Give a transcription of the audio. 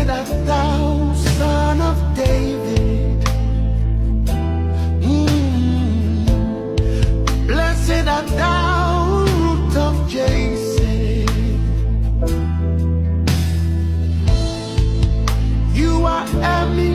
art thou, Son of David. Blessed art thou, Root of Jesse. You are Emmy.